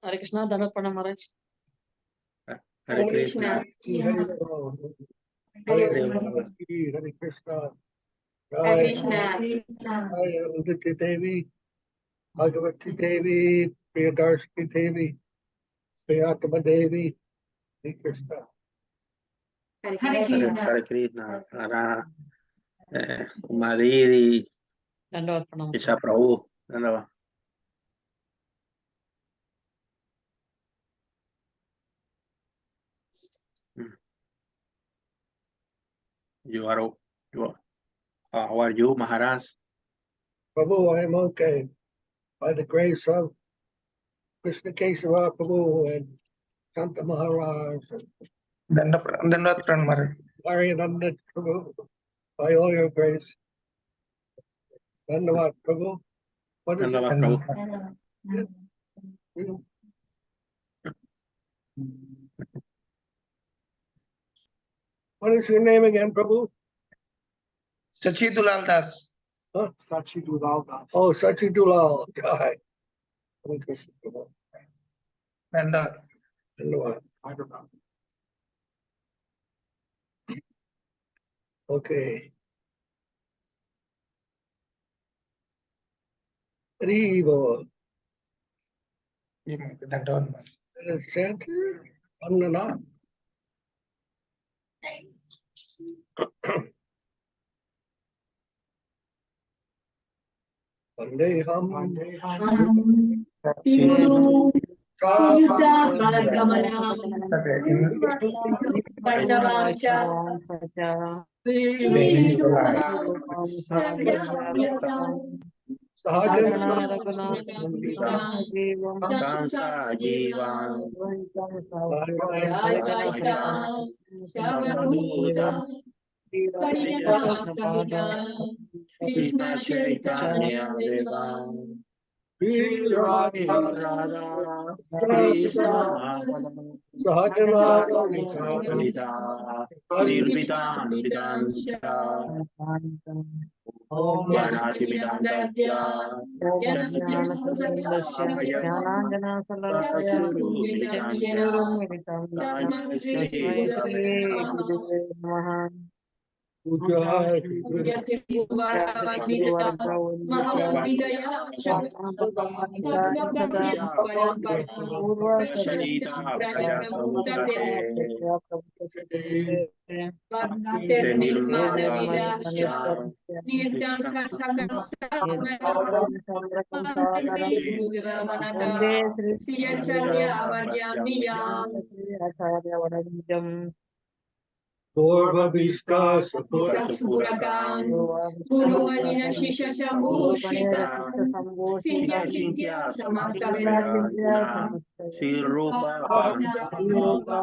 Hare Krishna, Dhanvat Pranam Maharaj. Hare Krishna. Hare Krishna. Hare Krishna. Jai Udita Devi, Bhagavati Devi, Priyadarshini Devi, Priyatama Devi, Hare Krishna. Hare Krishna. Hara Umadidi, Dhanvat Pranam. Isha Prabhu. Dhanava. How are you, Maharaj? Prabhu, I am okay. By the grace of Krishna Kesava Prabhu and Santa Maharaj, Dhanvat Pranam Maharaj. Ariananda Prabhu, by all your grace. Dhanavad Prabhu. What is Dhanava it? Prabhu. What is your name again, Prabhu? Sachi Dulal Das. Huh? Sachi Dulal Das. Oh, Sachi Dulal. Hi. Hare Krishna Prabhu. Dhanvat. Dhanavad. Okay. Rivo. Dhanvat. Center. Vandana. Vandeham. Krishna Chaitanya Deva. Radha Krishna Lita Nirvitancha Om Ganati Vidandasya Purva Vishka Supurakam Guru Anina Shisha Sambhushita Sitya Sitya Samasavedana Sirupa Panchamuga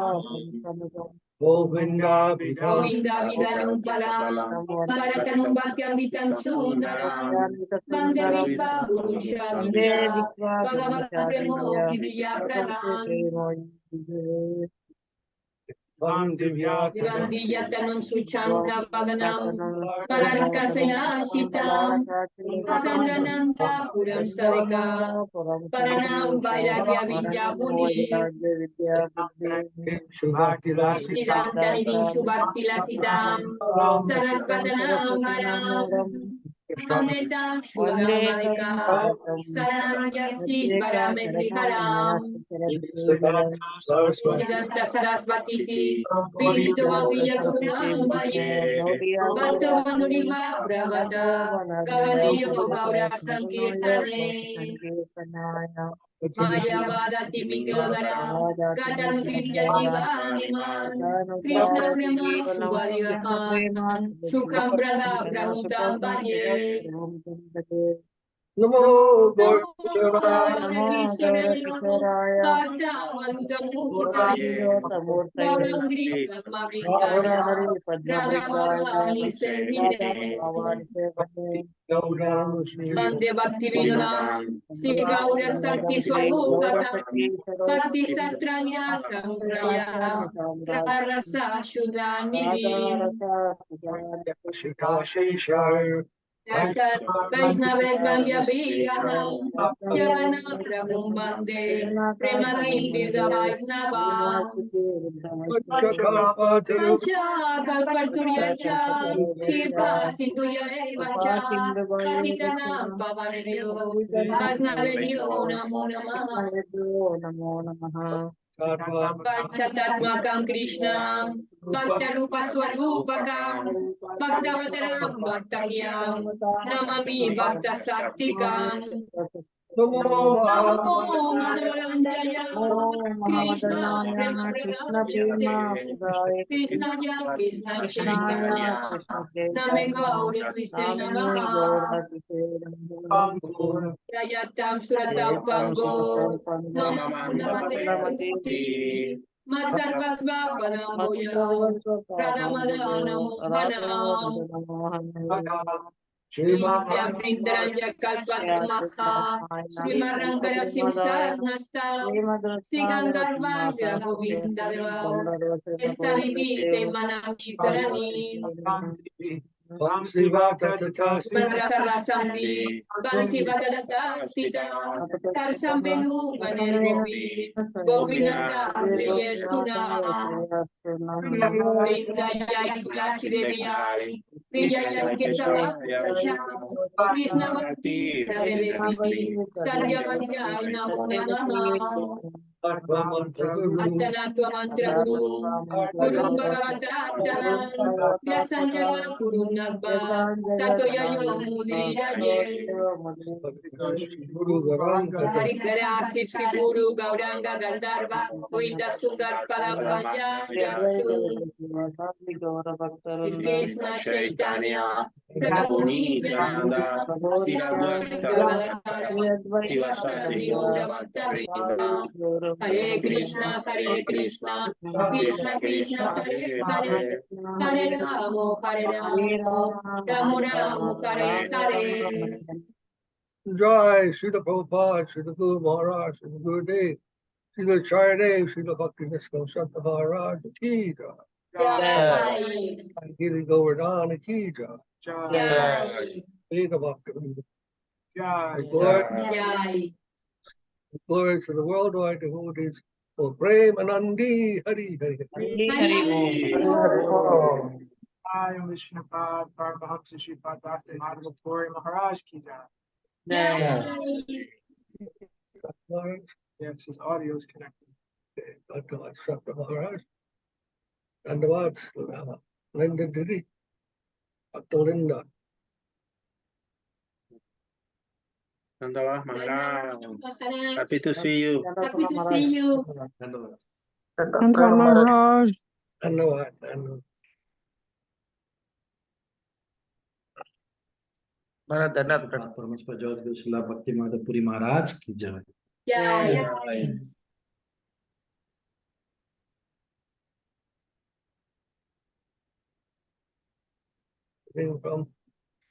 Govinda Govinda Vidanam Palam Bharatanum Bhatyam Vitam Sundaram Bande Vishva Purusha Vidya Bhagavata Premo Vidya Pranam Divandiyatanam Suchanda Vaganam Paranakasaya Shitam Sandrananta Puram Savika Paranam Vairagya Vidyabuni Siddhantanidim Shubhaktilasitam Sarasvatanam Varam Annetam Shulamadika Saranam Yasti Paramedvikaram Siddhanta Sarasvati Vinito Viyagunam Vaye Bhatto Manuriva Pravada Bhakti Yoga Sankirtane Maya Vadati Vinodara Gatanu Vidya Divaniman Krishna Prema Shubhariyaman Sukham Brada Pramutam Bhaye Namo Bande Bhakti Vinodam Sri Gaura Sakti Swarupa Bhakti Sastranya Sampraya Rasa Shudhanidhi Yasat Vaishnavagandya Vigaham Jagannath Prabhum Bande Premarindirya Vaishnava Pancha Kalpaturyacha Kirpa Sindhuya Vacha Patitanam Pavanebhyo Vaishnavebhyo Namo Namaha Panchatatmakam Krishna Bhaktarupa Swarupakam Bhaktavataram Bhaktakyam Namami Bhakta Saktikam Namo Madhavarandaya Krishna Prema Krishna Krishna Chaitanya Name Gauri Krishna Namaha Rayatam Suratam Pango Mama Namate Matsarvasva Panamboya Radhamadana Mohana Srimya Prindaranja Kalpatamaha Srimarangara Simstas Nasta Sigandarvanga Govinda Deva Estalivi Semanami Sarani Manrasarasandi Bansivadata Sita Tarsambenu Ganer Gopi Gopinanda Sriyestuna Vindayai Tulasi Deviyai Vijayai Kesava Krishnavati Devi Saryavajai Namo Namaha Attanatva Mantra Guru Guru Bhagavatartana Vyasanjana Guru Nabba Tato Yayo Mudiraye Harikara Sri Guru Gauranga Gandharva Govinda Sundar Parapanya Yasu Krishna Chaitanya Prabhu Nityananda Srila Shivasati Gaura Hare Krishna, Krishna Krishna, Hare Hare, Hare Ramo, Ramo Ramo, Hare Hare. Jai, Srila Prabhupada, Srila Guru Maharaj, Srila Gurudev, Srila Acharya, Srila Bhakti Yoga Maharaj, ki jai. Jai. Giri Govardhana ki jai. Jai. Veda Bhakti. Jai. Jai. Glory to the worldwide devotees for Premanandi Hari Hari. Hari. I am Sripad, Paramahamsa Sripad, Dr. Madhava Puri Maharaj ki jai. Jai. Yes, his audio is connected. Dhanyavad Shakta Maharaj. Dhanyavad Linda Didi. Dr. Linda. Dandava Maharaj. Happy to see you. Happy to see you. Dhanyavad. Maharaj, Dhanad. परमेश्वर जगत श्रीला भक्ति माधव पुरी महाराज की जय। Jai. From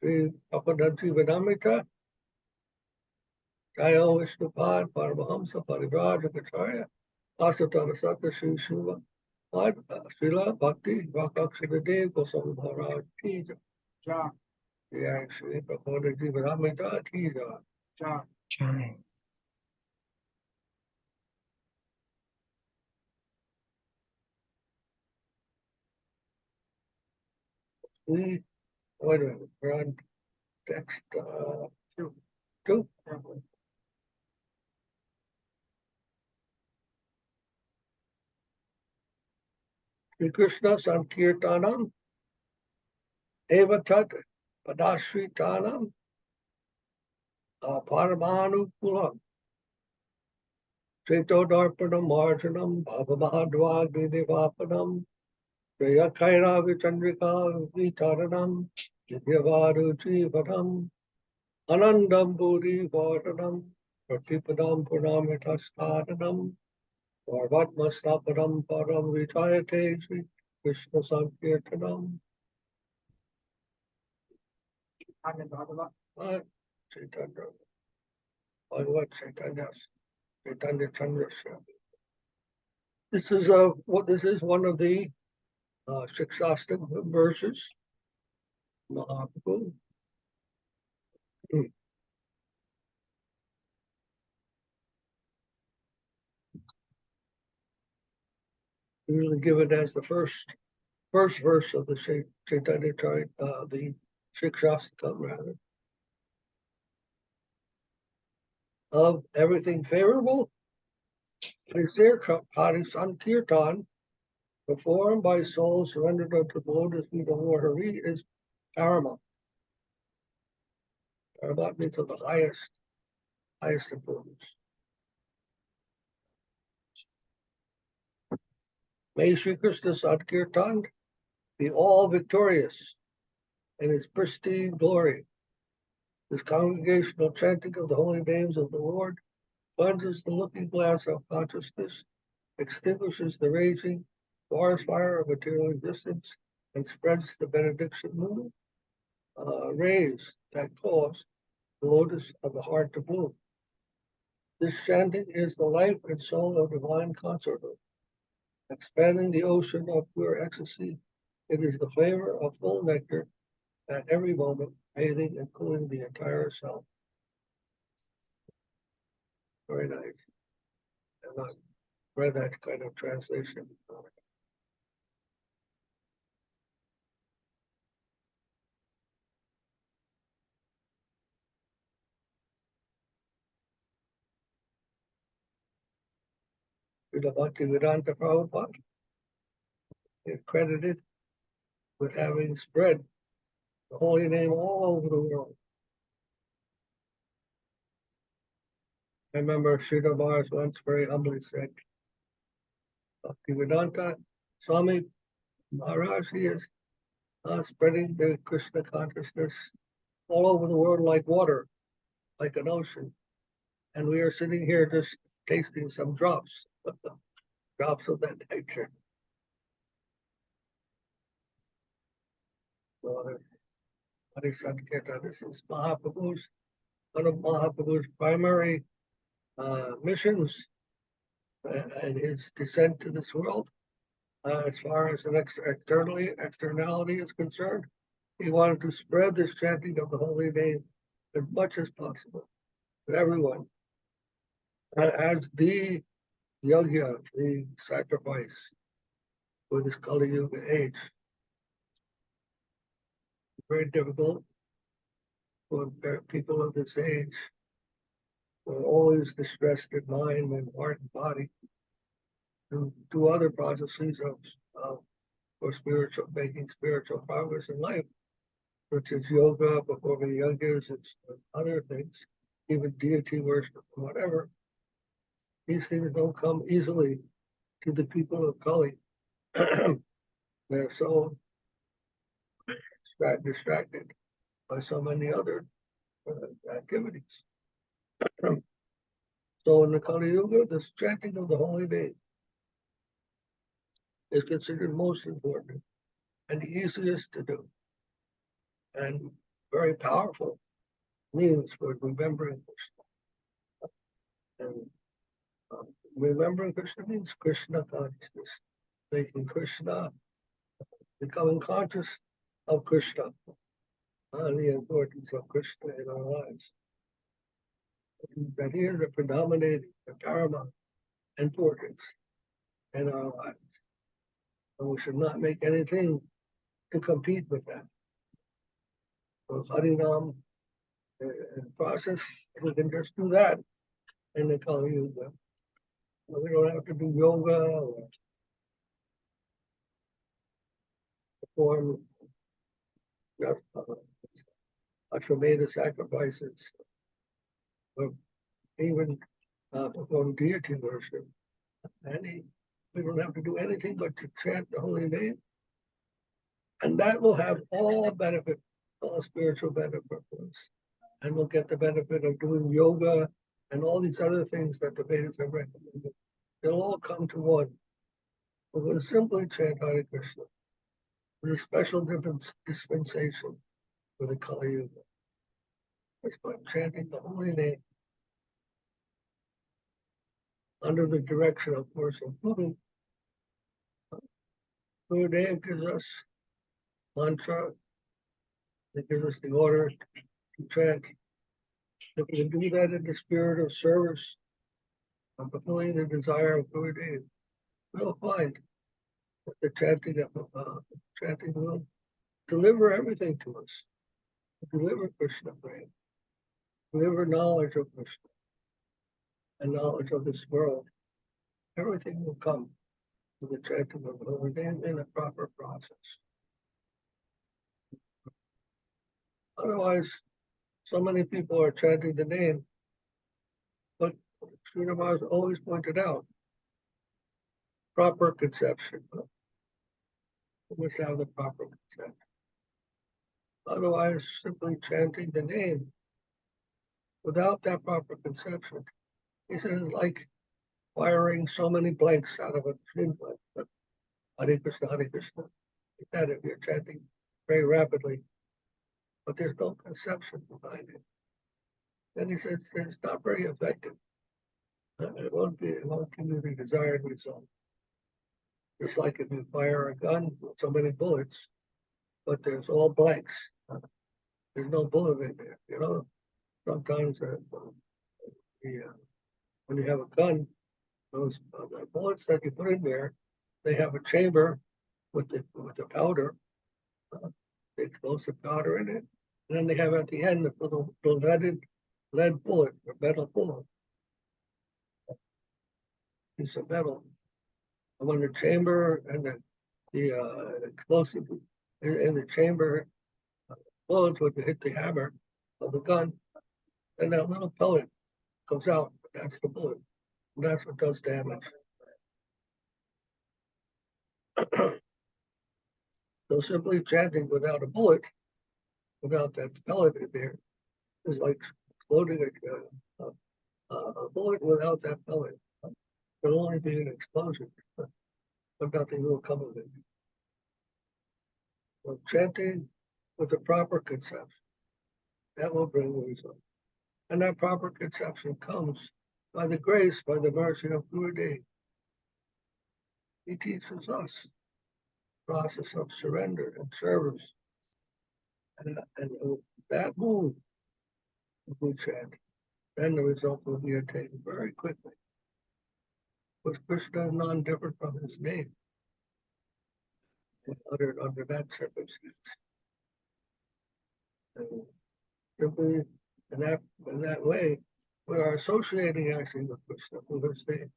Sri Prapanna-jivanamrtam. Jaya Vishnupad, Paramahamsa, Majaraja, Asatana Sata Sri Srila, Srila Bhakti, Rakshak Dev-Goswami Maharaj, ki jai. Jai Sri Prapanna-jivanamrtam, ki jai. We, wait a minute, we're on text two. Sri Krishna Sankirtanam Evatat Padashritanam Paramanukulam Chaitodarpanam Marjanam Bhavamahadvagni Devapanam Jayakaira Vichandrika Vitaranam Divyavaru Jivanam Anandam Bodhi Vardanam Pratipadam Purnamitastadanam Varvatmastapadam Param Vichayate Sri Krishna Sankirtanam Chaitanya. What Chaitanya? Chaitanya Chandrasekhar. This is one of the 6 Ashtam verses. Mahaprabhu Usually given as the first verse of the Chaitanya chart, the Shikshastakam rather. Of everything favorable, Sankirtan, performed by souls surrendered unto the lotus feet of Lord Hari, is paramount. Paramount means of the highest importance. May Sri Krishna Sankirtan be all victorious in his pristine glory. This congregational chanting of the holy names of the Lord cleanses the looking glass of consciousness, extinguishes the raging forest fire of material existence, and spreads the benediction moon rays that cause the lotus of the heart to bloom. This chanting is the life and soul of divine consorthood, expanding the ocean of pure ecstasy. It is the flavor of full nectar at every moment, bathing and cooling the entire self. Very nice. And I read that kind of translation. Srila Bhaktivedanta Prabhupada is credited with having spread the holy name all over the world. I remember Sridhara Maharaj once very humbly said, Bhaktivedanta Swami Maharaj, he is spreading the Krishna consciousness all over the world like water, like an ocean. And we are sitting here just tasting some drops, drops of that nature. So, Sankirtan, this is Mahaprabhu's, one of Mahaprabhu's primary missions and his descent to this world. As far as an externality is concerned, he wanted to spread this chanting of the holy name as much as possible to everyone as the yajna, the sacrifice for this Kali Yuga age. Very difficult for people of this age who are always distressed in mind and heart and body to do other processes of for making spiritual progress in life, which is yoga, performing yagas, it's other things, even deity worship, whatever. These things don't come easily to the people of Kali. They're so distracted by so many other activities. So in the Kali Yuga, this chanting of the holy name is considered most important and the easiest to do, and very powerful means for remembering Krishna. And remembering Krishna means Krishna consciousness, making Krishna, becoming conscious of Krishna, the importance of Krishna in our lives. That is the predominating, the paramount importance in our lives. And we should not make anything to compete with that. So Harinam process, we can just do that in the Kali Yuga. We don't have to do yoga or perform just Ashwamedha sacrifices, or even perform deity worship. We don't have to do anything but to chant the holy name. And that will have all benefit, all spiritual benefit for us. And we'll get the benefit of doing yoga and all these other things that the Vedas have recommended. They'll all come to one. We're going to simply chant Hare Krishna. There's a special dispensation for the Kali Yuga. It's by chanting the holy name under the direction, of course, of Guru. Gurudev gives us mantra. He gives us the order to chant If you do that in the spirit of service, and fulfilling the desire of Puri, we'll find that the chanting will deliver everything to us. Deliver Krishna prema, deliver knowledge of Krishna and knowledge of this world. Everything will come to the chanting of the holy name in a proper process. Otherwise, so many people are chanting the name, but Sridhara has always pointed out proper conception. We must have the proper conception. Otherwise, simply chanting the name without that proper conception, he says, like firing so many blanks out of a machine blank. But Hare Krishna, Hare Krishna, like that if you're chanting very rapidly, but there's no conception behind it. Then he says it's not very effective. It won't give you the desired result. Just like if you fire a gun with so many bullets, but there's all blanks. There's no bullet in there. You know, sometimes when you have a gun, those the bullets that you put in there, they have a chamber with the powder, the explosive powder in it, and then they have at the end the little lead bullet or metal bullet, piece of metal. And when the chamber and the explosive in the chamber bullets would hit the hammer of the gun, and that little pellet comes out. That's the bullet. And that's what does damage. So simply chanting without a bullet, without that pellet in there, is like exploding a bullet without that pellet. It'll only be an explosion, but nothing will come of it. So chanting with the proper conception, that will bring the result. And that proper conception comes by the grace, by the mercy of Puri. He teaches us the process of surrender and service. And that move, if we chant, then the result will be attained very quickly. Because Krishna is non-different from his name, uttered under that circumstance. And simply in that way, we are associating actually with Krishna through his name.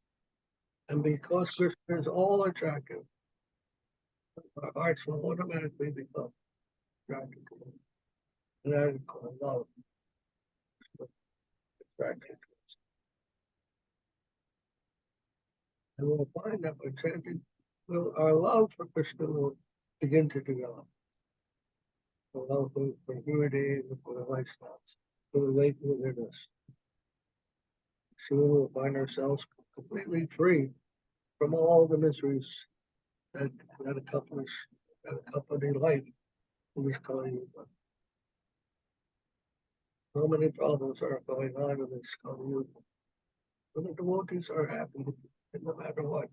And because Krishna is all attractive, our hearts will automatically become attracted to him. And that is called love. Attracted to us. And we'll find that by chanting, our love for Krishna will begin to develop. The love for Puri, for the lifestyles, will relate within us. Soon we'll find ourselves completely free from all the miseries that accompany life in this Kali Yuga. So many problems are going on in this Kali Yuga. But the devotees are happy no matter what.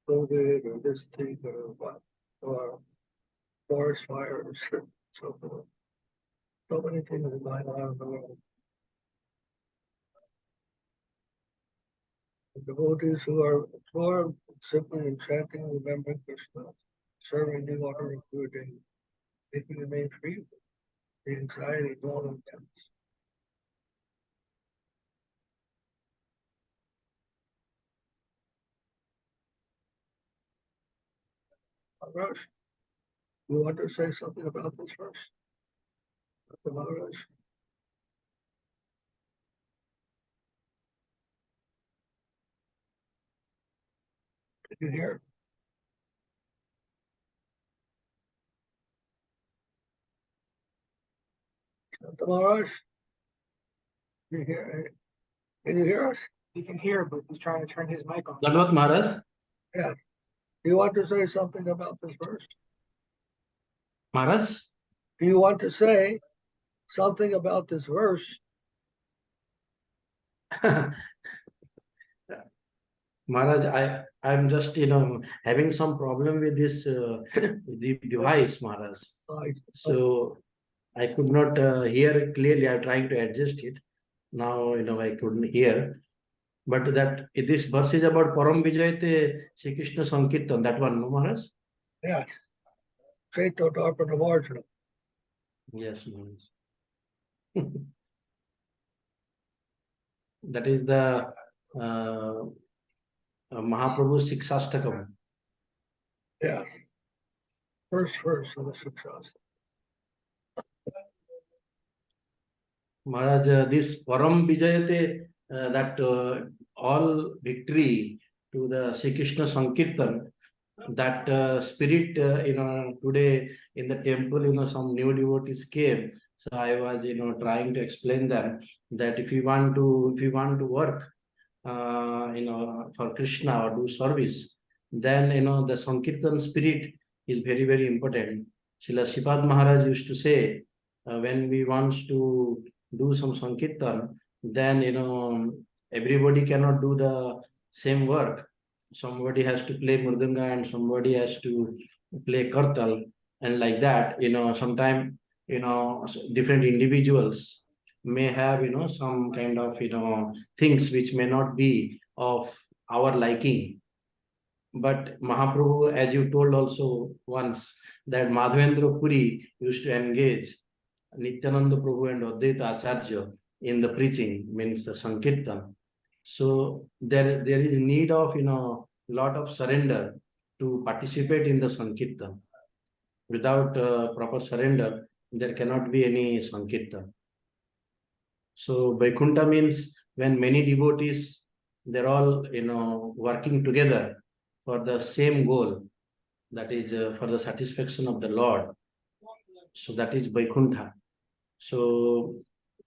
COVID or this thing or what, or forest fires, so forth. So many things are going on in the world. The devotees who are absorbed simply in chanting, remembering Krishna, serving the order of Puri, they can remain free from the anxiety of all intents. Maharaj, you want to say something about this verse? Maharaj? Did you hear? Maharaj? Can you hear us? He can hear, but he's trying to turn his mic on. Dandavat Maharaj. Yeah. Do you want to say something about this verse? Maharaj. Do you want to say something about this verse? Maharaj, I'm just having some problem with this the device, Maharaj. So I could not hear it clearly. I'm trying to adjust it. Now, I couldn't hear. But that this verse is about Param Vijayate Sri Krishna Sankirtan, that one, no, Maharaj? Yes. Sat-cit-ananda. Yes, Maharaj. That is the Mahaprabhu Sikshastakam. Yes. First verse of the Sikshastakam. Maharaj, this Param Vijayate, that all victory to the Sri Krishna Sankirtan, that spirit, today in the temple, some new devotees came. So I was, trying to explain them that if you want to work, for Krishna or do service, then, the Sankirtan spirit is very, very important. Srila Sripad Maharaj used to say, when we want to do some Sankirtan, then, everybody cannot do the same work. Somebody has to play Mridanga and somebody has to play Kartal, and like that, sometimes, different individuals may have, some kind of, things which may not be of our liking. But Mahaprabhu, as you told also once, that Madhavendra Puri used to engage Nityananda Prabhu and Advaita Acharya in the preaching, means the Sankirtan. So there is need of, lot of surrender to participate in the Sankirtan. Without proper surrender, there cannot be any Sankirtan. So Vaikuntha means when many devotees, they're all, working together for the same goal, that is for the satisfaction of the Lord. So that is Vaikuntha. So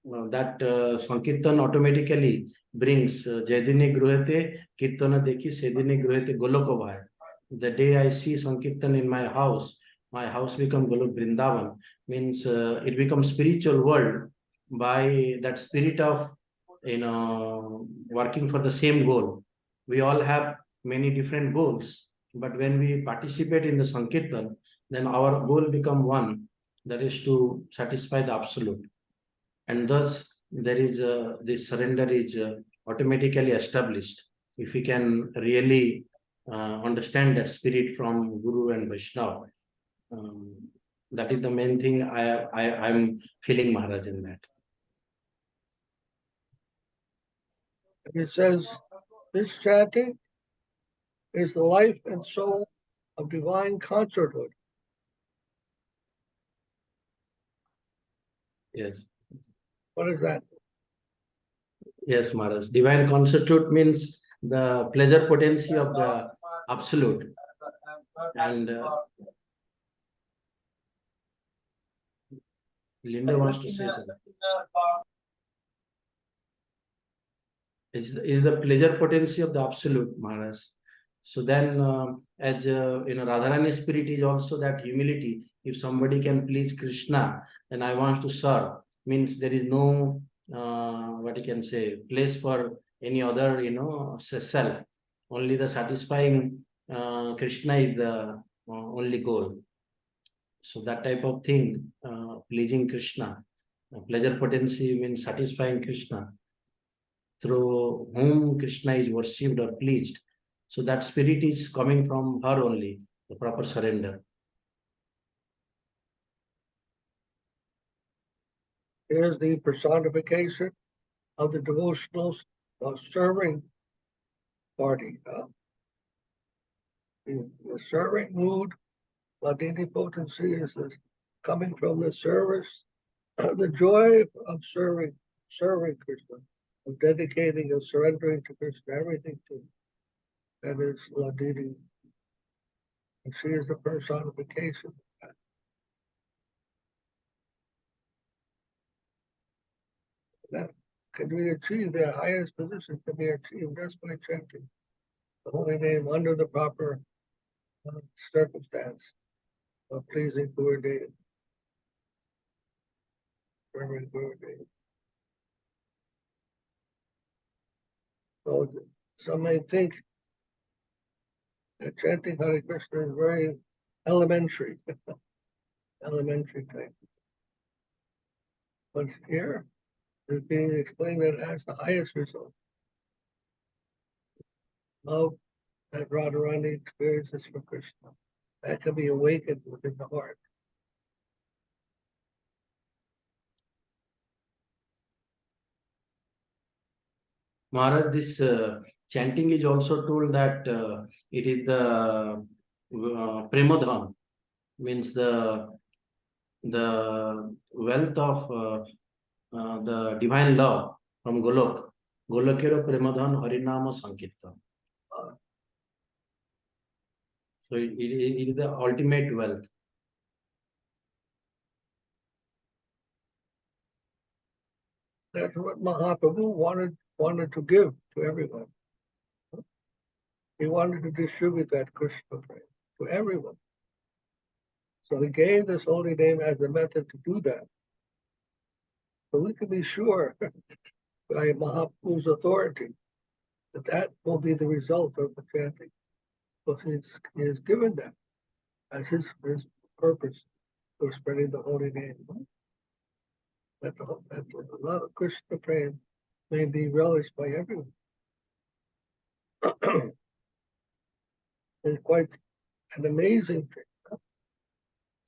that Sankirtan automatically brings Jedine Gruhate Kirtana Dekhi Sedine Gruhate Golokavai. The day I see Sankirtan in my house becomes Golok Vrindavan, means it becomes spiritual world by that spirit of, working for the same goal. We all have many different goals, but when we participate in the Sankirtan, then our goal become one, that is to satisfy the absolute. And thus there is this surrender is automatically established if we can really understand that spirit from Guru and Vaishnava. That is the main thing I'm feeling, Maharaj, in that. It says, this chanting is the life and soul of divine concerthood. Yes. What is that? Yes, Maharaj. Divine constitute means the pleasure potency of the absolute. And Linda wants to say something. Is the pleasure potency of the absolute, Maharaj. So then, as Radharani spirit is also that humility. If somebody can please Krishna, then I want to serve. Means there is no what you can say place for any other self. Only the satisfying Krishna is the only goal. So that type of thing, pleasing Krishna, pleasure potency means satisfying Krishna, through whom Krishna is worshipped or pleased. So that spirit is coming from her only, the proper surrender. Here's the personification of the devotional serving party. The serving mood, Ladini potency, is this coming from the service, the joy of serving Krishna, of dedicating and surrendering to Krishna, everything to him. That is Ladini. And she is the personification of that. That can we achieve the highest position can be achieved just by chanting the holy name under the proper circumstance of pleasing Gurudev. Serving Gurudev. So some may think that chanting Hare Krishna is very elementary, elementary type. But here, is being explained that it has the highest result. Love that Radharani experiences for Krishna, that can be awakened within the heart. Maharaj, this chanting is also told that it is the Pramadhan, means the wealth of the divine love from Golok. Golokero Pramadhan Harinama Sankirtan. So it is the ultimate wealth. That's what Mahaprabhu wanted to give to everyone. He wanted to distribute that Krishna prema to everyone. So he gave this holy name as a method to do that. So we can be sure by Mahaprabhu's authority that that will be the result of the chanting. Because he has given that as his purpose for spreading the holy name. That the love of Krishna prema may be relished by everyone. It's quite an amazing thing.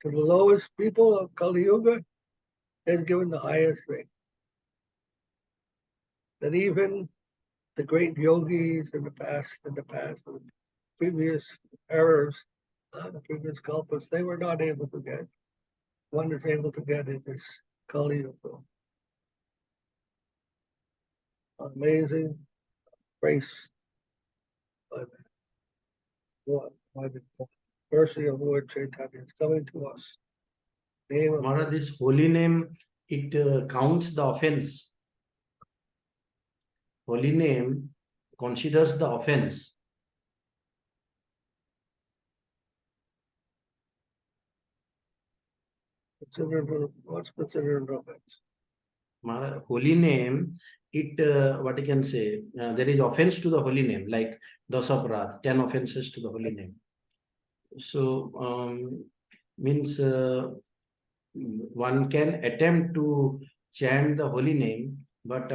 To the lowest people of Kali Yuga, has given the highest thing. That even the great yogis in the past, the previous errors, the previous kalpas, they were not able to get. One is able to get in this Kali Yuga. Amazing grace by the mercy of Lord Chaitanya is coming to us. Name of Maharaj, this holy name, it counts the offense. Holy name considers the offense. What's considered an offense? Maharaj, holy name, what you can say, there is offense to the holy name, like Dasaparad, 10 offenses to the holy name. So, means one can attempt to chant the holy name, but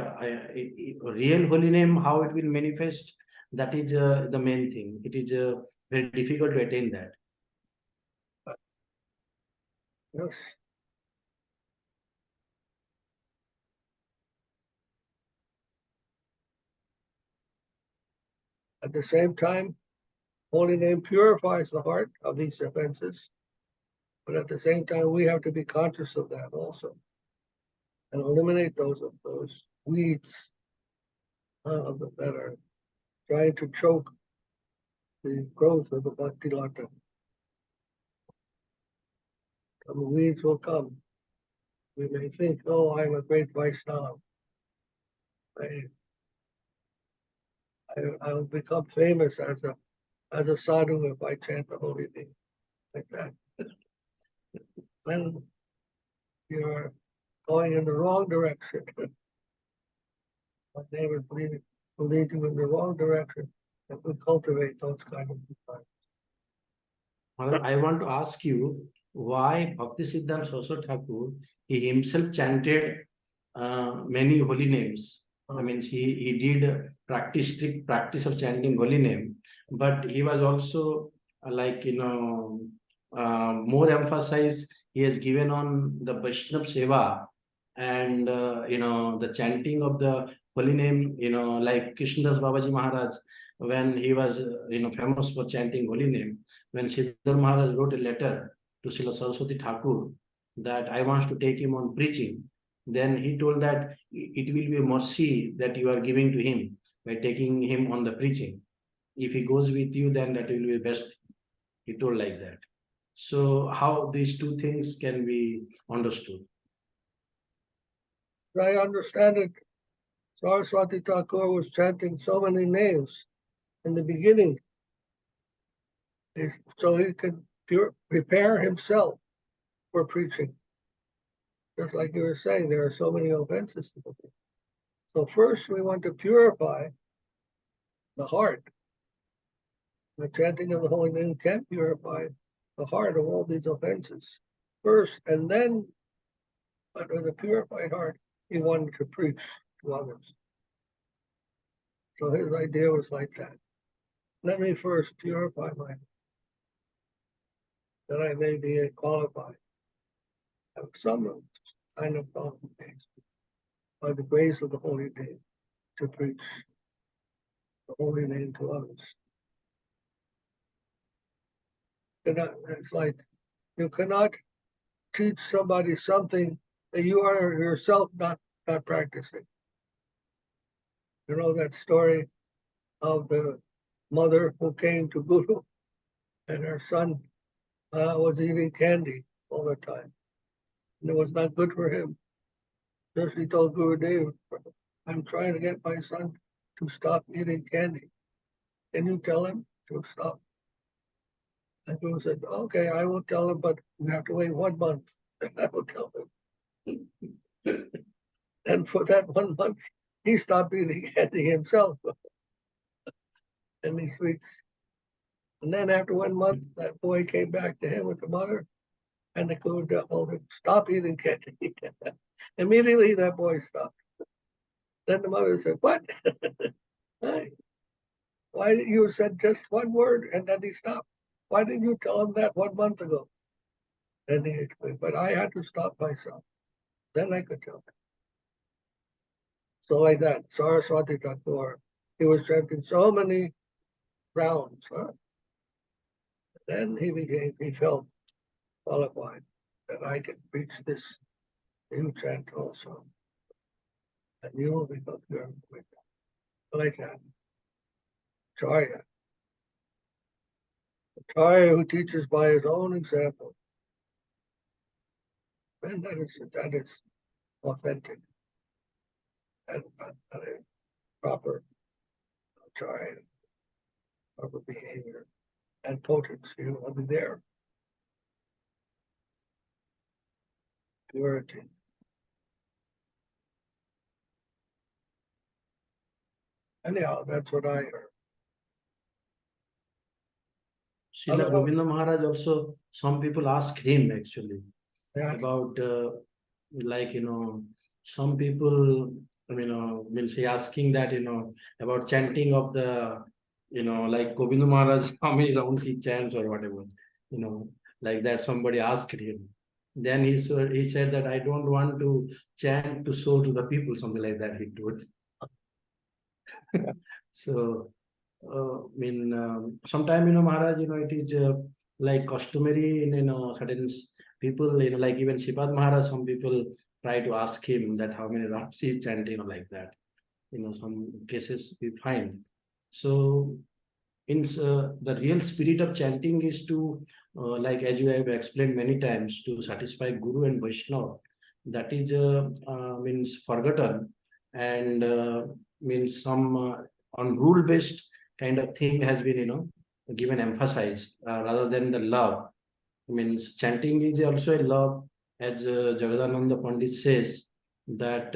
real holy name, how it will manifest, that is the main thing. It is very difficult to attain that. Yes. At the same time, holy name purifies the heart of these offenses. But at the same time, we have to be conscious of that also. And eliminate those weeds that are trying to choke the growth of the Bhakti Yoga. Some weeds will come. We may think, oh, I'm a great Vaishnava. I will become famous as a sadhu if I chant the holy name like that. Then you're going in the wrong direction. My neighbors will lead you in the wrong direction if we cultivate those kind of desires. Maharaj, I want to ask you why Bhaktisiddhanta Saraswat Thakur, he himself chanted many holy names. I mean, he did strict practice of chanting holy name, but he was also more emphasis he has given on the Vaishnava Seva and the chanting of the holy name, like Krishnadas Babaji Maharaj, when he was famous for chanting holy name. When Sridhara Maharaj wrote a letter to Srila Saraswati Thakur that I want to take him on preaching, then he told that it will be a mercy that you are giving to him by taking him on the preaching. If he goes with you, then that will be best. He told like that. So how these two things can be understood? I understand it. Saraswati Thakur was chanting so many names in the beginning, so he could prepare himself for preaching. Just like you were saying, there are so many offenses to the people. So first we want to purify the heart. The chanting of the holy name can purify the heart of all these offenses first, and then under the purified heart, he wanted to preach to others. So his idea was like that. Let me first purify my, that I may be qualified, have some kind of qualification by the grace of the holy name to preach the holy name to others. It's like you cannot teach somebody something that you are yourself not practicing. You know that story of the mother who came to Guru and her son was eating candy all the time. And it was not good for him. So she told Guru Dev, I'm trying to get my son to stop eating candy. Can you tell him to stop? And Guru said, okay, I will tell him, but you have to wait 1 month. And I will tell him. And for that 1 month, he stopped eating candy himself. Any sweets. And then after 1 month, that boy came back to him with the mother, and the Guru told him, stop eating candy. Immediately that boy stopped. Then the mother said, what? Why you said just one word and then he stopped? Why didn't you tell him that 1 month ago? Then he explained, but I had to stop myself. Then I could tell him. So like that, Saraswati Thakur, he was chanting so many rounds. Then he felt qualified that I can preach this new chant also. And you will become pure with that. Like that. Acharya. Acharya who teaches by his own example. And that is authentic and a proper Acharya, proper behavior and potency will be there. Purity. Anyhow, that's what I heard. Srila Govinda Maharaj also, some people ask him actually about like, some people, will say asking that, about chanting of the, like Govinda Maharaj, how many rounds he chants or whatever, like that somebody asked him. Then he said that I don't want to chant to show to the people, something like that he told. So, sometime, Maharaj, it is like customary in, certain people, like even Sripad Maharaj, some people try to ask him that how many rounds he chanting, like that. Some cases we find. So, the real spirit of chanting is to, like as you have explained many times, to satisfy Guru and Vaishnava. That is means forgotten, and means some on rule-based kind of thing has been, given emphasis rather than the love. Means chanting is also a love, as Jagadananda Pandit says that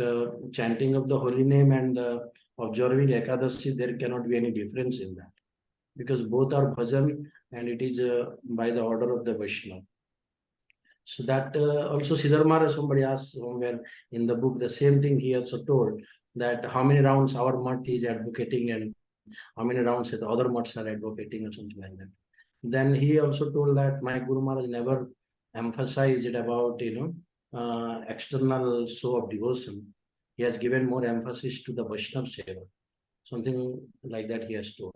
chanting of the holy name and observing Ekadashi, there cannot be any difference in that, because both are bhajan and it is by the order of the Vaishnava. So that also Sridhara Maharaj, somebody asked somewhere in the book, the same thing he also told, that how many rounds our mutt is advocating and how many rounds the other mutts are advocating or something like that. Then he also told that my Guru Maharaj never emphasized it about, external show of devotion. He has given more emphasis to the Vaishnava seva. Something like that he has told.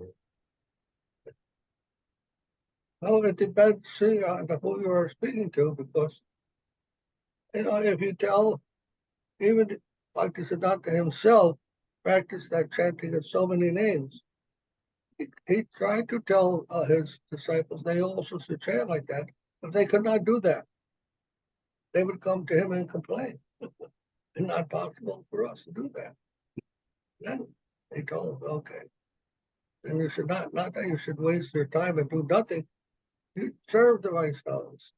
Well, it depends, see, on who you are speaking to, because, if you tell, even Bhakti Siddhanta himself practiced that chanting of so many names. He tried to tell his disciples they also should chant like that, but they could not do that. They would come to him and complain. It's not possible for us to do that. Then they told him, okay, then you should not that you should waste your time and do nothing. You serve the Vaishnavas.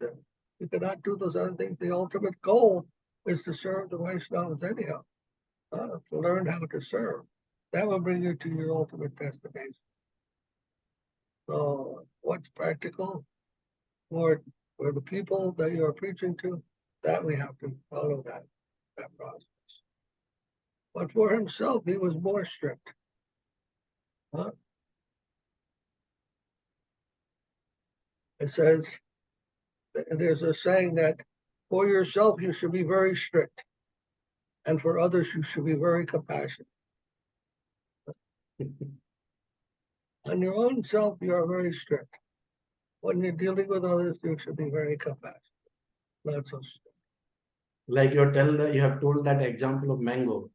You cannot do those other things. The ultimate goal is to serve the Vaishnavas anyhow, to learn how to serve. That will bring you to your ultimate destination. So what's practical for the people that you are preaching to, that we have to follow that process. But for himself, he was more strict. Huh? It says, there's a saying that for yourself, you should be very strict. And for others, you should be very compassionate. On your own self, you are very strict. When you're dealing with others, you should be very compassionate, not so strict. Like you have told that example of mango.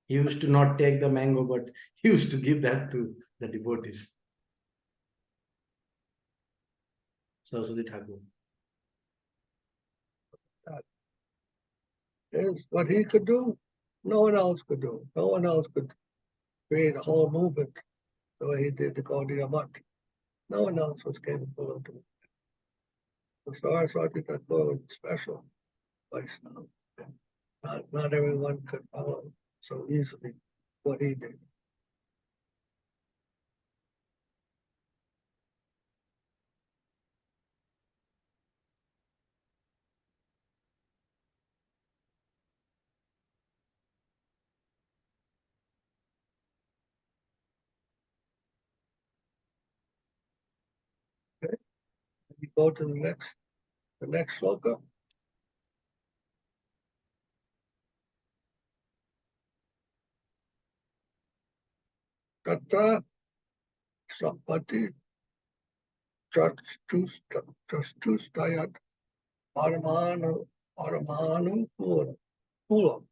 He used to not take the mango, but he used to give that to the devotees. Saraswati Thakur. Is what he could do, no one else could do. No one else could create a whole movement the way he did the Gaudiya Math. No one else was capable of doing it. The Saraswati Thakur was special place now. Not everyone could follow so easily what he did. Okay, you go to the next sloka. Tatra Sampati Trastustayat Paramanu Pulam.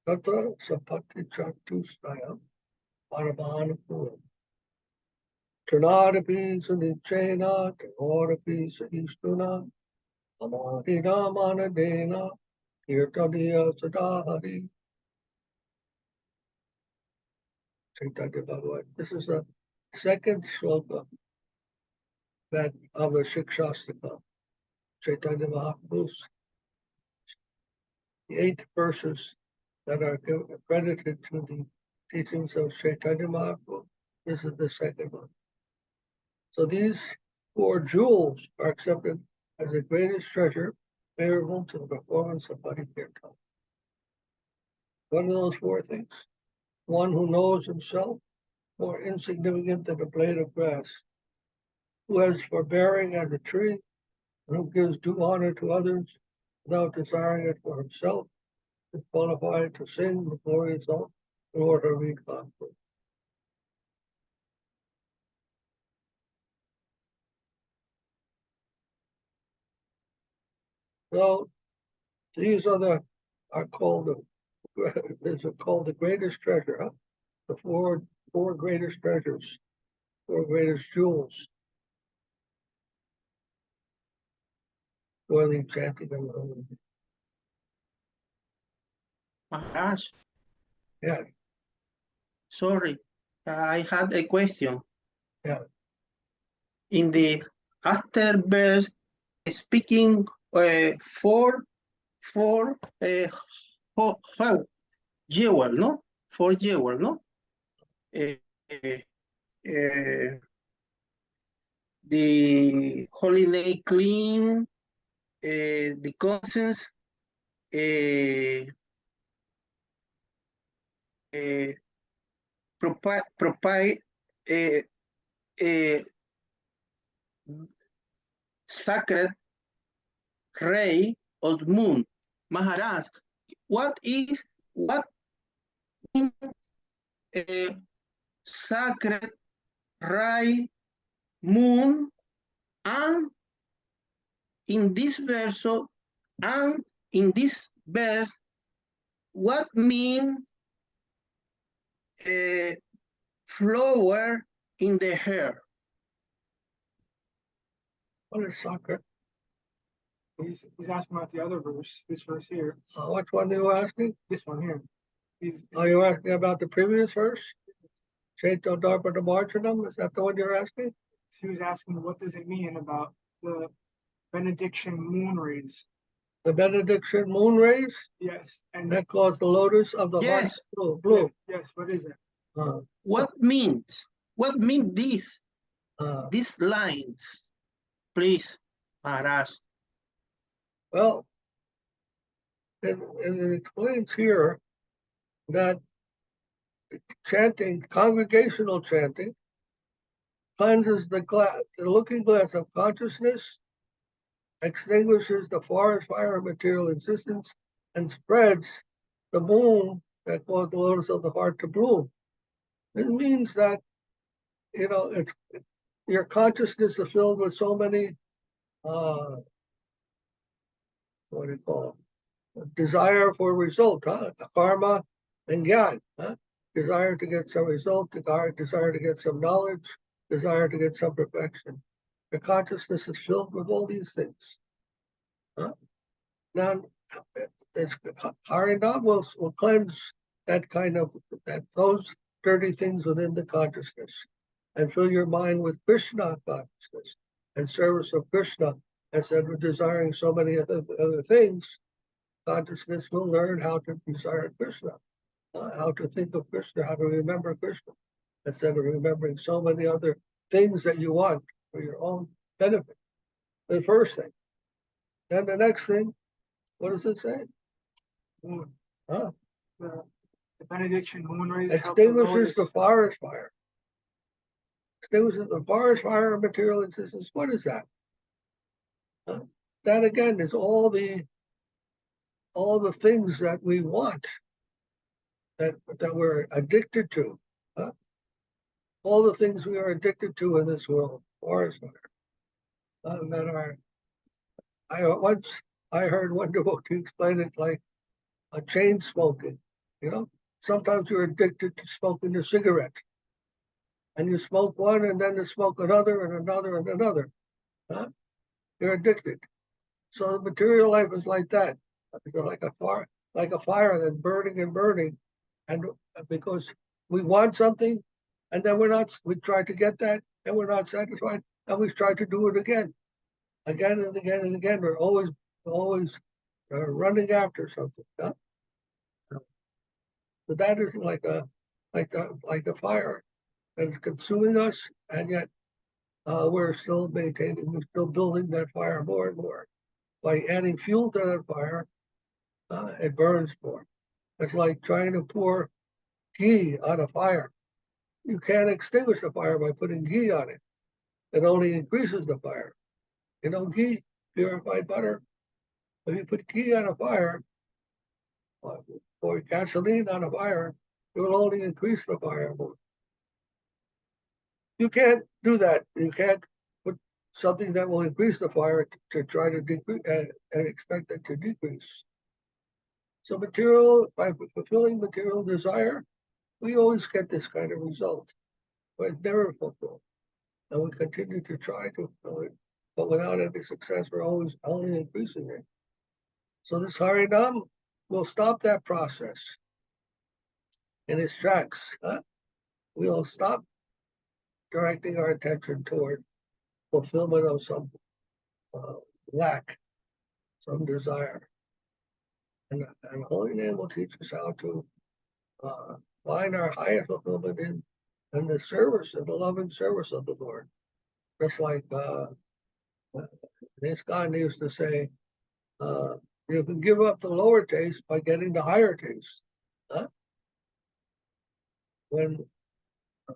Tatra Sampati Trastustayat Paramanu Pulam. Trinadapi Sunichena, Tehorapi Sadistuna, Amadina Manadena, Kirtaniya Sadahari. Chaitanya Bhagavat. This is the second shloka that of the Shikshastika, Chaitanya Mahaprabhu's. The 8 verses that are credited to the teachings of Chaitanya Mahaprabhu. This is the second one. So these 4 jewels are accepted as the greatest treasure favorable to the performance of Bhakti Kirtan. What are those 4 things? One who knows himself more insignificant than a blade of grass, who has forbearing as a tree, and who gives due honor to others without desiring it for himself, is qualified to sing the glorious song in order to read Gospel. So these are called the greatest treasure, huh? The four greatest treasures, 4 greatest jewels for the chanting of the holy name. Maharaj, Yeah, sorry, I had a question. Yeah. In the after verse, speaking 4 jewel, no? 4 jewel, no? The holy name clean, the conscience, sacred ray of moon. Maharaj, what means sacred ray moon, and in this verse and in this verse, what mean flower in the hair? what is sacred? He's asking about the other verse, this verse here, Which one are you asking? this one here. Are you asking about the previous verse? Prapanna-jivanamrtam, is that the one you're asking? He was asking, what does it mean about the benediction moon rays? The benediction moon rays Yes, and that caused the lotus of the heart Yes. blue. yes, what is it? What mean these lines? Please, Maharaj. Well, and it explains here that chanting, congregational chanting, cleanses the looking glass of consciousness, extinguishes the forest fire of material existence, and spreads the moon that caused the lotus of the heart to bloom. It means that, you know, it's your consciousness is filled with so many, what do you call it? Desire for result, karma and gyan, desire to get some result, desire to get some knowledge, desire to get some perfection. The consciousness is filled with all these things. Now, it's Harinam will cleanse that kind of those dirty things within the consciousness, and fill your mind with Krishna consciousness and service of Krishna, instead of desiring so many other things. Consciousness will learn how to desire Krishna, how to think of Krishna, how to remember Krishna, instead of remembering so many other things that you want for your own benefit. The first thing. Then the next thing, what does it say? The benediction moon rays help the Extinguishes the lotus. forest fire. Extinguishes the forest fire of material existence. What is that? That again is all the things that we want, that we're addicted to. All the things we are addicted to in this world. Forest fire. That are. I heard one devotee explain it like a chain smoking. You know, sometimes you're addicted to smoking a cigarette, and you smoke one, and then you smoke another, and another, and another. You're addicted. So the material life is like that. It's like a fire that's burning and burning, and because we want something, and then we try to get that, and we're not satisfied, and we try to do it again and again and again. We're always running after something. So that is like the fire that is consuming us, and yet we're still building that fire more and more. By adding fuel to that fire, it burns more. It's like trying to pour ghee on a fire. You can't extinguish the fire by putting ghee on it. It only increases the fire. You know, ghee, purified butter. If you put ghee on a fire, or gasoline on a fire, it will only increase the fire more. You can't do that. You can't put something that will increase the fire to try to decrease and expect it to decrease. So by fulfilling material desire, we always get this kind of result, but it's never fulfilled. And we continue to try to fulfill it, but without any success, we're always only increasing it. So this Harinam will stop that process in its tracks. We'll stop directing our attention toward fulfillment of some lack, some desire. And Holy Name will teach us how to find our highest fulfillment in the service, in the loving service of the Lord. Just like Niskan used to say, you can give up the lower taste by getting the higher taste. When a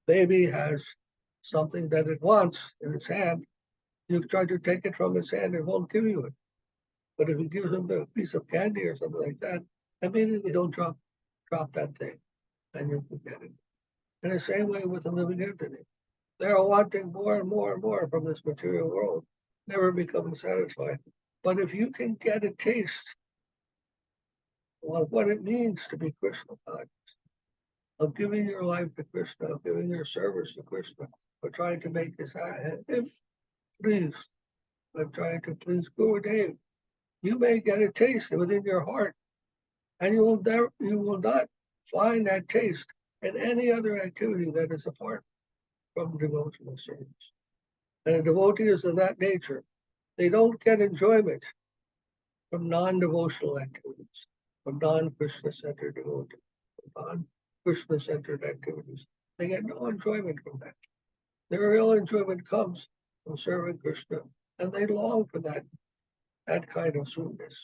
baby has something that it wants in its hand, you try to take it from its hand, it won't give you it. But if you give them a piece of candy or something like that, immediately they'll drop that thing, and you can get it. In the same way with the living entity, they are wanting more and more and more from this material world, never becoming satisfied. But if you can get a taste of what it means to be Krishna conscious, of giving your life to Krishna, of giving your service to Krishna, of trying to make him pleased, of trying to please Gurudev, you may get a taste within your heart, and you will not find that taste in any other activity that is apart from devotional service. And a devotee is of that nature. They don't get enjoyment from non-devotional activities, from non-Krishna-centered devotees, from non-Krishna-centered activities. They get no enjoyment from that. Their real enjoyment comes from serving Krishna, and they long for that kind of sweetness.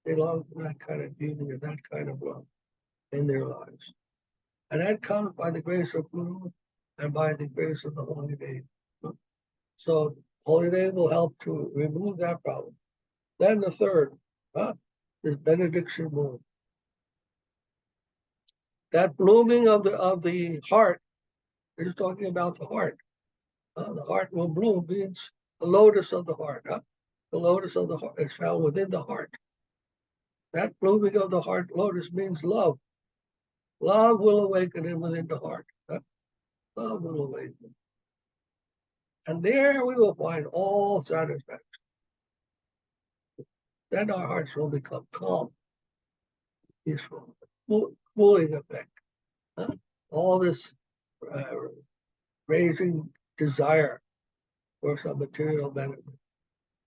They long for that kind of beauty and that kind of love in their lives. And that comes by the grace of Guru and by the grace of the Holy Name. So Holy Name will help to remove that problem. Then the third is benediction bloom. That blooming of the heart is talking about the heart. The heart will bloom means the lotus of the heart. The lotus of the heart is found within the heart. That blooming of the heart lotus means love. Love will awaken within the heart. Love will awaken. And there we will find all satisfaction. Then our hearts will become calm, peaceful, cooling effect. All this raising desire for some material benefit,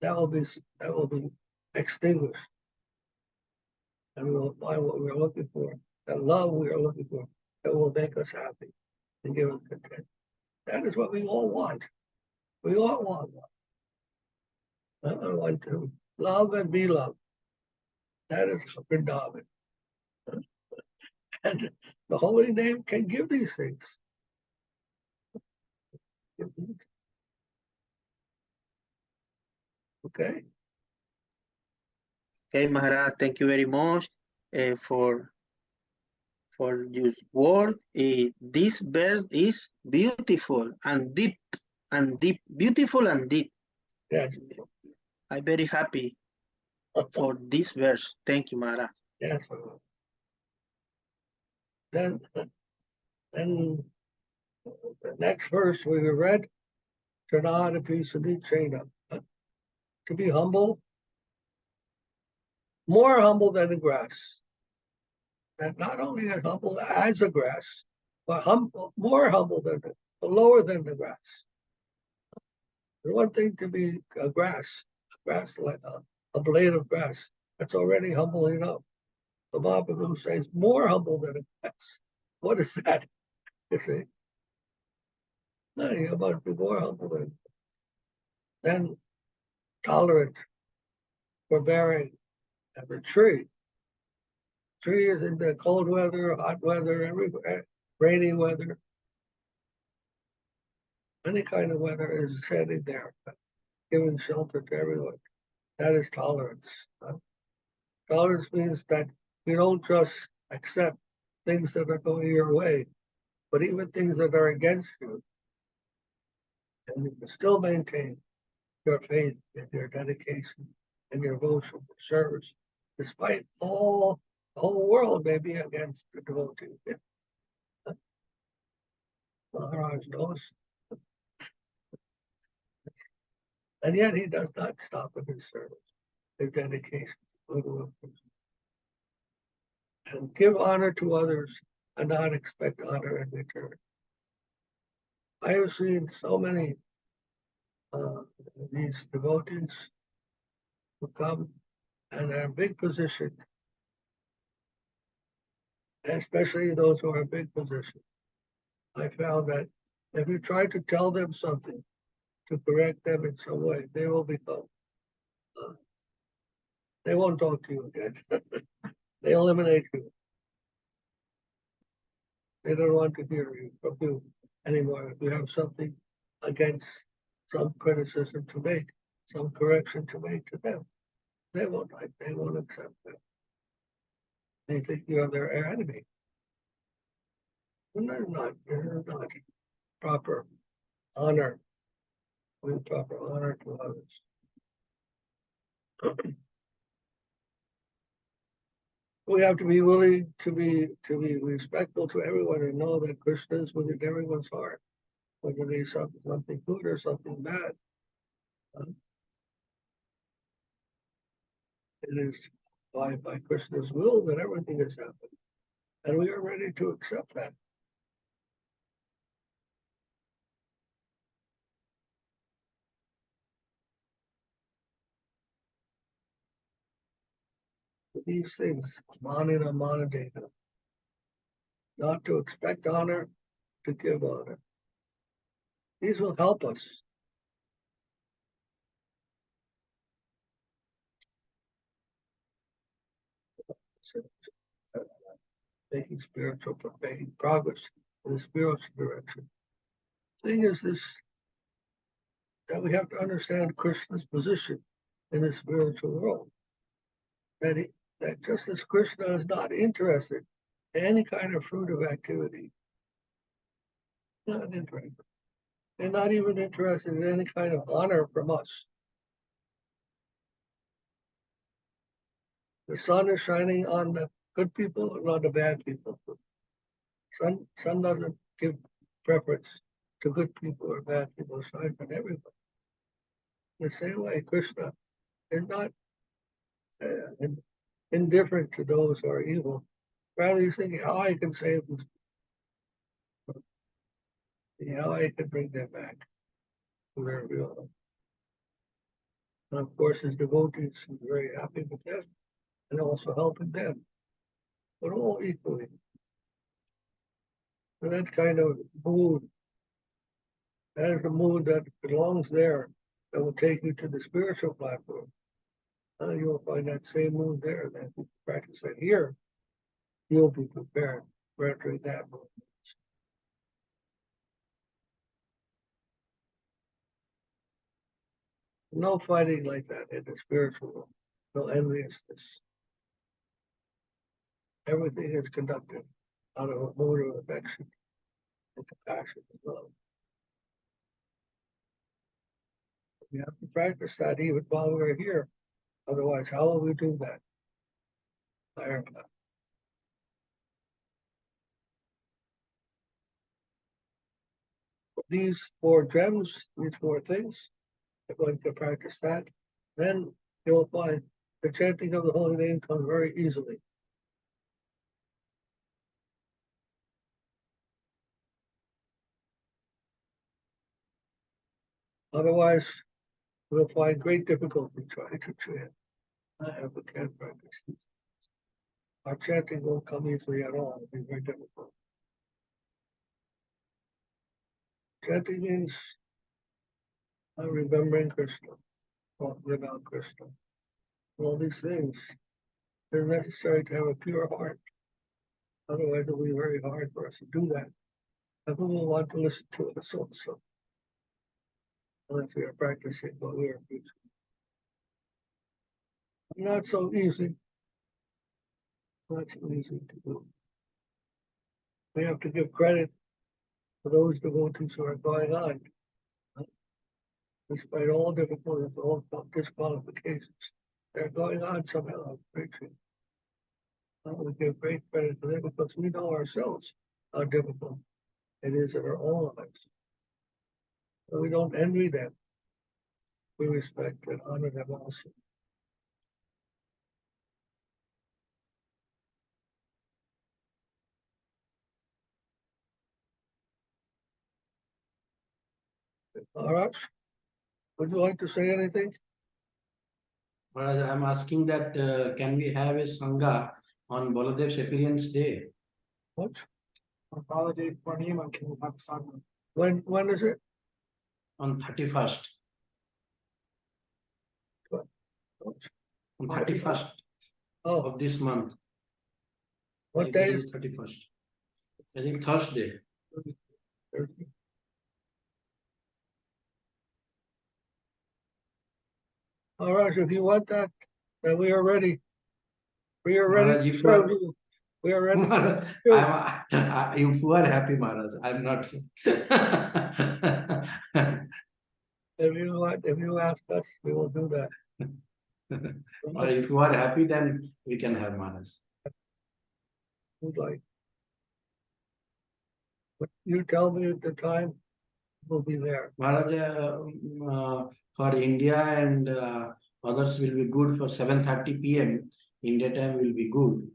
that will be extinguished. And we will find what we are looking for, that love we are looking for, that will make us happy and give us content. That is what we all want. We all want love. I want to love and be loved. That is Vrindavan. And the Holy Name can give these things. Okay. Okay, Maharaj, thank you very much for your word. This verse is beautiful and deep, beautiful and deep. Yes. I'm very happy for this verse. Thank you, Maharaj. Yes. Then the next verse we read, Chanadapi Sadichena, to be humble, more humble than the grass. And not only as humble as a grass, but more humble than lower than the grass. There's one thing to be a grass like a blade of grass. That's already humble enough. The Mahaprabhu says more humble than a grass. What is that? You see? No, you must be more humble than tolerant, forbearing, and the tree. Tree is in the cold weather, hot weather, rainy weather. Any kind of weather is standing there, giving shelter to everyone. That is tolerance. Tolerance means that you don't just accept things that are going your way, but even things that are against you. And you can still maintain your faith and your dedication and your devotion for service, despite all the whole world may be against the devotee. Maharaj knows. And yet he does not stop in his service, his dedication to Guru. And give honor to others and not expect honor in return. I have seen so many these devotees who come and are in big position, especially those who are in big position. I found that if you try to tell them something to correct them in some way, they will become, they won't talk to you again. They eliminate you. They don't want to hear you from you anymore. If you have something against some criticism to make, some correction to make to them, they won't like, they won't accept that. They think you're their enemy. And they're not proper honor, with proper honor to others. We have to be willing to be respectful to everyone and know that Krishna is within everyone's heart, whether they suffer something good or something bad. It is by Krishna's will that everything has happened, and we are ready to accept that. These things, manina manadena, not to expect honor, to give honor. These will help us. making making progress in the spiritual direction. Thing is this, that we have to understand Krishna's position in the spiritual world. That just as Krishna is not interested in any kind of fruitive activity, not interested, and not even interested in any kind of honor from us. The sun is shining on the good people and on the bad people. Sun doesn't give preference to good people or bad people. It shines on everybody. The same way, Krishna is not indifferent to those who are evil. Rather, he's thinking how I can save them, how I can bring them back to their real life. And of course, his devotees are very happy with them and also helping them, but all equally. And that kind of mood, that is the mood that belongs there, that will take you to the spiritual platform. You'll find that same mood there. That if you practice it here, you'll be prepared for entering that mood. No fighting like that in the spiritual world. No enviousness. Everything is conducted out of a mood of affection and compassion and love. We have to practice that even while we're here. Otherwise, how will we do that? These 4 gems, these 4 things, are going to practice that. Then you'll find the chanting of the holy name comes very easily. Otherwise, we'll find great difficulty trying to chant. If we can't practice these things. Our chanting won't come easily at all. It'll be very difficult. Chanting means remembering Krishna, talking about Krishna. All these things, they're necessary to have a pure heart. Otherwise, it'll be very hard for us to do that. And who will want to listen to us also? Unless we are practicing what we are preaching. Not so easy. Not so easy to do. We have to give credit to those devotees who are going on. Despite all difficulties, all disqualifications, they're going on somehow preaching. We give great credit to them because we know ourselves how difficult it is in our own lives. So we don't envy them. We respect and honor them also. Maharaj, would you like to say anything? Maharaja, I'm asking that can we have a Sangha on Baladev's appearance day? What? On Baladev Purnima, can we have Sangha? When is it? On 31st. What? On 31st Oh, of this month. what day is 31st? I think Thursday. Thursday? Maharaj, if you want that, then we are ready. We are ready Maharaj, to if you serve are- you. We are ready. If you are happy, Maharaj, I'm not. If you ask us, we will do that. Or if you are happy, then we can have Maharaj. Would like. But you tell me at the time, we'll be there. Maharaja, for India and others will be good for 7:30 p.m. India time will be good.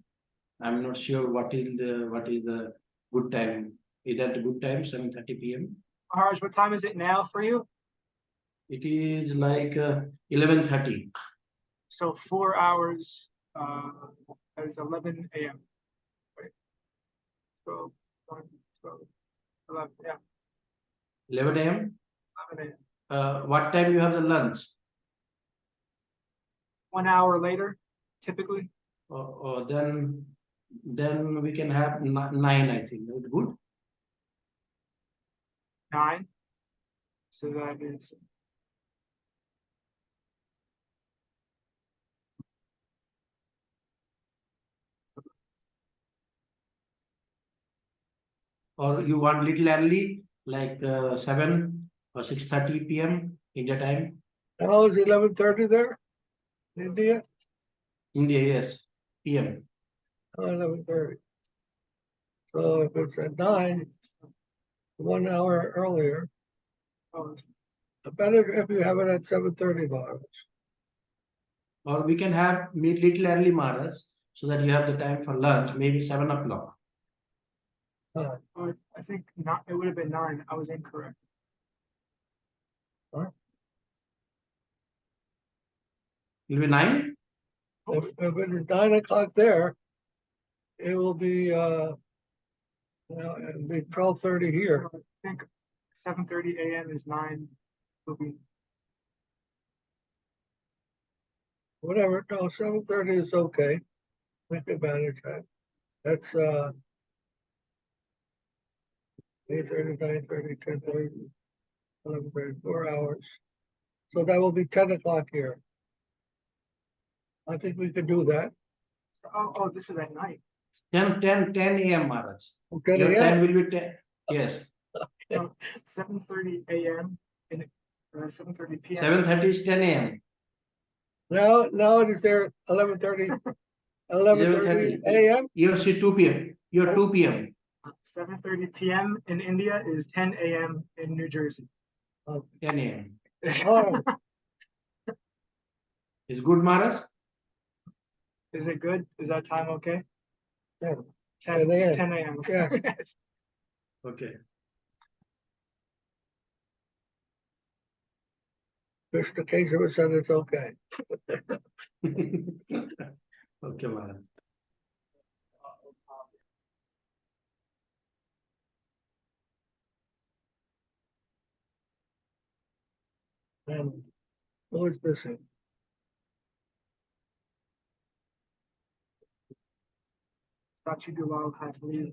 I'm not sure what is the good time. Is that a good time? 7:30 p.m. Maharaj, what time is it now for you? It is like 11:30. So 4 hours, that is 11 a.m. Right? So 11, yeah, 11 a.m. 11 a.m. What time you have the lunch? 1 hour later, typically. Then we can have 9, I think. Is it good? 9. So that is Or you want little early, like 7 or 6:30 p.m. India time? Now it's 11:30 there, India. India, yes, p.m. 11:30. So if it's at 9, 1 hour earlier, oh, better if you have it at 7:30, Maharaj. Or we can have meet little early, Maharaj, so that you have the time for lunch, maybe 7 o'clock. Uh, oh, I think not. It would have been 9. I was incorrect. Will be 9? if it is 9 o'clock there, it will be it'll be 12:30 here. I think 7:30 a.m. is 9. Will be Whatever, no, 7:30 is okay. We can manage that. That's 8:30, 9:30, 10:30, 11:30, 4 hours. So that will be 10 o'clock here. I think we can do that. oh, this is at night. 10 a.m. Maharaj. 10 Your time a.m. will be 10. Yes. No, 7:30 a.m. and 7:30 p.m. 7:30 is 10 a.m. Now it is there 11:30 a.m. You see 2 p.m. You're 2 p.m. 7:30 p.m. in India is 10 a.m. in New Jersey. 10 a.m. Oh, Is good, Maharaj? Is it good? Is that time okay? 10. 10 a.m. 10 a.m. Yes. Okay. Krishna Kesava said it's okay. Okay, Maharaj. And who is missing? Thought you do well, have leave.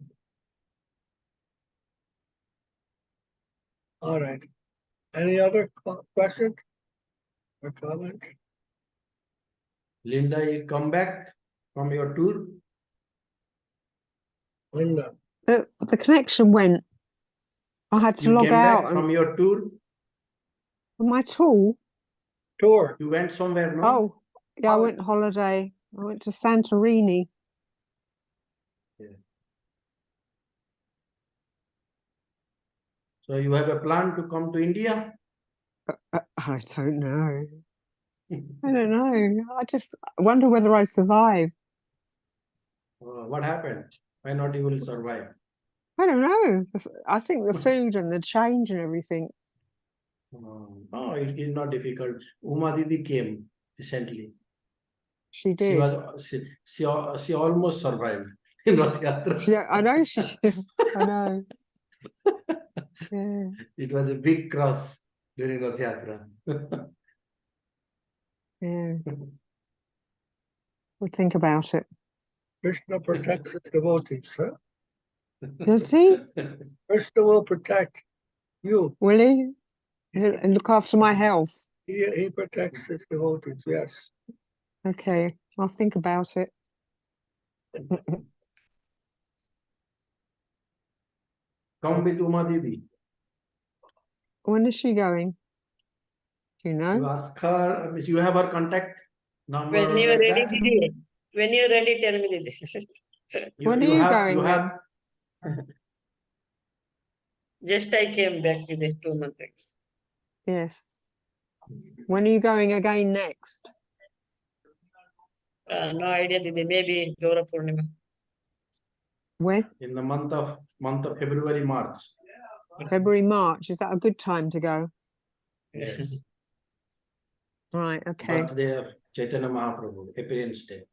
All right. Any other questions or comments? Linda, you come back from your tour? Linda, The connection went. I had to You log came out back from your tour? and my tool. tour. You went somewhere, no? Oh, yeah, I went holiday. I went to Santorini. So you have a plan to come to India? I don't know. I don't know. I just wonder whether I survive. What happened? Why not you will survive? I don't know. I think the food and the change and everything. No, it is not difficult. Uma Didi came recently. She She did. was she almost survived in Rath Yatra. Yeah, I know she did. I know. Yeah. It was a big cross during Rath Yatra. Yeah. We'll think about it. Krishna protects his devotees, huh? Does he? Krishna will protect you. Will he? And look after my health. He protects his devotees, yes. Okay, I'll think about it. Come with Uma Didi. When is she going? Do you You know? ask her, you have her contact number When you're like ready, that? Didi. When you're ready, tell me this. When are you going then? Just I came back with this 2 months ago. Yes. When are you going again next? No idea, Didi. Maybe Gaura Purnima. When? In the month of February, March. February, March. Is that a good time to go? Yes. Right, okay. Birthday of Chaitanya Mahaprabhu, appearance day.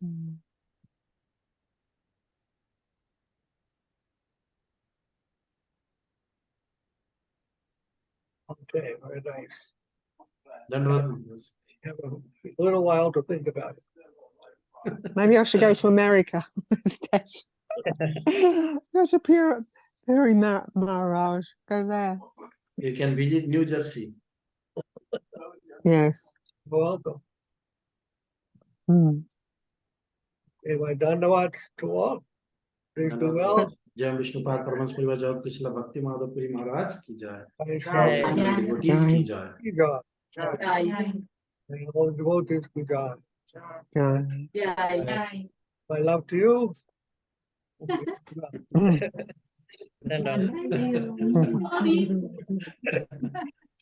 Mm. Okay, very nice. Dandavad. have a little while to think about it. Maybe I should go to America instead. Go to Puri Maharaj. Go there. You can visit New Jersey. Yes. You're welcome. Mm. Anyway, Dandavats to all. Please do well. Jai Vishnupad Paramahansa Parivar Jagat Ki Srila Bhakti Madhava Puri Maharaj ki jai. Jai. All the devotees ki jai. Jai. And all the devotees ki jai. Yeah. My love to you. Mm. Then,